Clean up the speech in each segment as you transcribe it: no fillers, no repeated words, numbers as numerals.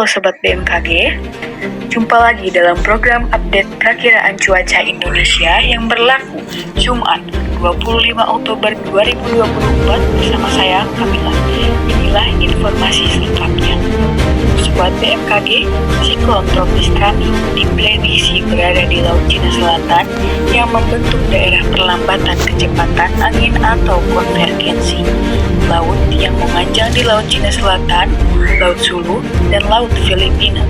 Halo Sobat BMKG, jumpa lagi dalam program update perakiraan cuaca Indonesia yang berlaku Jumat 25 Oktober 2024 bersama saya Kamila. Inilah informasi selengkapnya. Sobat BMKG, siklon tropis Trami diprediksi berada di Laut Cina Selatan yang membentuk daerah perlambatan kecepatan angin atau konvergensi. Laut yang memanjang di Laut Cina Selatan, Laut Sulu, dan Laut Filipina.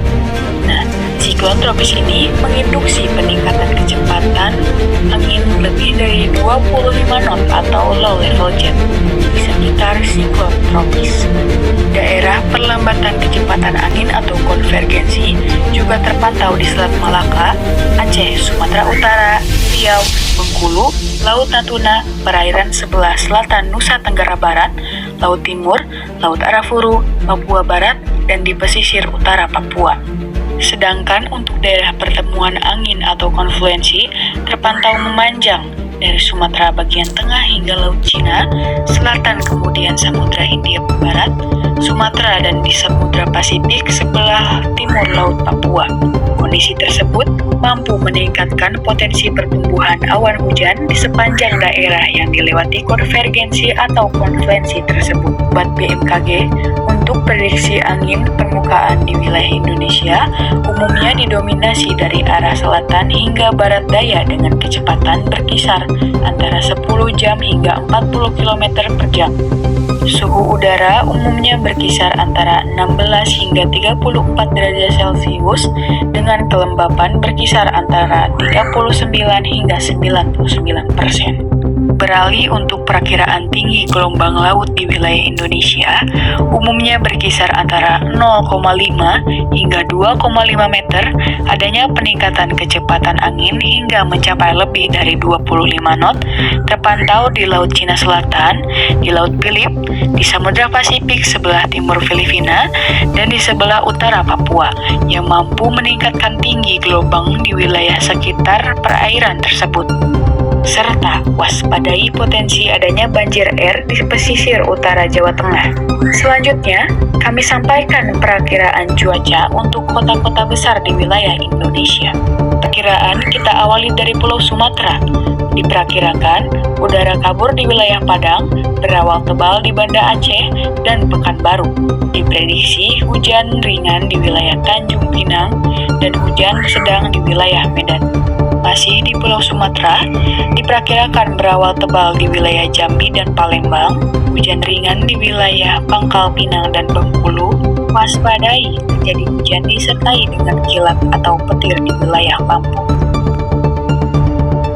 Nah, siklon tropis ini menginduksi peningkatan kecepatan angin lebih dari 25 knot atau low level jet di sekitar siklon tropis. Daerah perlambatan kecepatan angin atau konvergensi juga terpantau di Selat Malaka, Aceh, Sumatera Utara, Riau, Bengkulu, Laut Natuna, perairan sebelah selatan Nusa Tenggara Barat, Laut Timur, Laut Arafuru, Papua Barat, dan di pesisir utara Papua. Sedangkan untuk daerah pertemuan angin atau konfluensi terpantau memanjang dari Sumatera bagian tengah hingga Laut Cina, selatan kemudian Samudra Hindia Barat, Sumatera dan di Samudra Pasifik sebelah timur Laut Papua. Kondisi tersebut mampu meningkatkan potensi pertumbuhan awan hujan di sepanjang daerah yang dilewati konvergensi atau konfluensi tersebut. Buat BMKG, untuk prediksi angin permukaan di wilayah Indonesia umumnya didominasi dari arah selatan hingga barat daya dengan kecepatan berkisar antara 10 jam hingga 40 km per jam. Suhu udara umumnya berkisar antara 16 hingga 34 derajat Celcius dengan kelembapan berkisar antara 39 hingga 99%. Beralih untuk perakiraan tinggi gelombang laut di wilayah Indonesia, umumnya berkisar antara 0,5 hingga 2,5 meter, adanya peningkatan kecepatan angin hingga mencapai lebih dari 25 knot, terpantau di Laut Cina Selatan, di Laut Philip, di Samudra Pasifik sebelah timur Filipina, dan di sebelah utara Papua, yang mampu meningkatkan tinggi gelombang di wilayah sekitar perairan tersebut. Serta waspadai potensi adanya banjir air di pesisir utara Jawa Tengah. Selanjutnya, kami sampaikan perakiraan cuaca untuk kota-kota besar di wilayah Indonesia. Perkiraan kita awali dari Pulau Sumatera. Diperkirakan udara kabur di wilayah Padang, berawal tebal di Banda Aceh, dan Pekanbaru. Diprediksi hujan ringan di wilayah Tanjung Pinang dan hujan sedang di wilayah Medan. Masih di Pulau Sumatera, diperkirakan berawal tebal di wilayah Jambi dan Palembang, hujan ringan di wilayah Pangkal Pinang dan Bengkulu, waspadai terjadi hujan disertai dengan kilat atau petir di wilayah Lampung.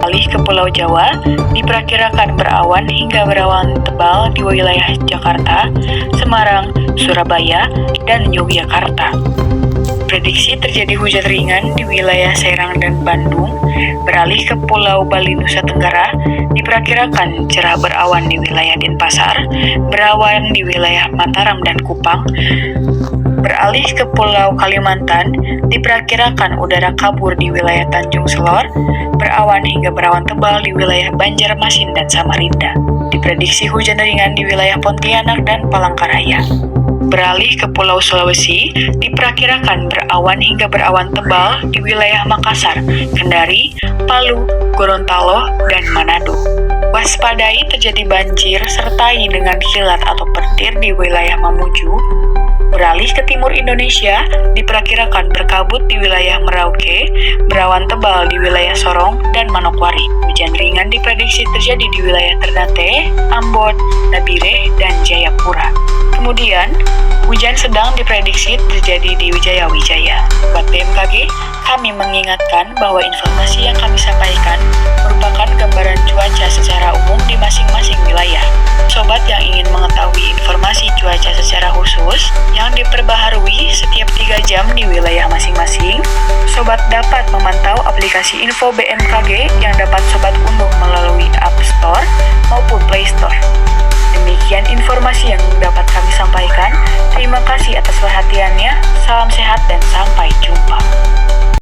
Alih ke Pulau Jawa, diperkirakan berawan hingga berawan tebal di wilayah Jakarta, Semarang, Surabaya, dan Yogyakarta. Prediksi terjadi hujan ringan di wilayah Serang dan Bandung. Beralih ke Pulau Bali Nusa Tenggara, diperkirakan cerah berawan di wilayah Denpasar, berawan di wilayah Mataram dan Kupang. Beralih ke Pulau Kalimantan, diperkirakan udara kabur di wilayah Tanjung Selor, berawan hingga berawan tebal di wilayah Banjarmasin dan Samarinda. Diprediksi hujan ringan di wilayah Pontianak dan Palangkaraya. Beralih ke Pulau Sulawesi, diperkirakan berawan hingga berawan tebal di wilayah Makassar, Kendari, Palu, Gorontalo, dan Manado. Waspadai terjadi banjir sertai dengan kilat atau petir di wilayah Mamuju. Beralih ke timur Indonesia, diperkirakan berkabut di wilayah Merauke, berawan tebal di wilayah Sorong dan Manokwari. Hujan ringan diprediksi terjadi di wilayah Ternate, Ambon, Nabire, dan Jayapura. Kemudian, hujan sedang diprediksi terjadi di Wijaya. Buat BMKG, kami mengingatkan bahwa informasi yang kami sampaikan merupakan gambaran cuaca secara umum di masing-masing wilayah. Sobat yang ingin mengetahui informasi cuaca secara khusus yang diperbaharui setiap 3 jam di wilayah masing-masing, Sobat dapat memantau aplikasi Info BMKG yang dapat Sobat unduh melalui App Store maupun Play Store. Demikian informasi yang dapat kami sampaikan. Terima kasih atas perhatiannya. Salam sehat dan sampai jumpa.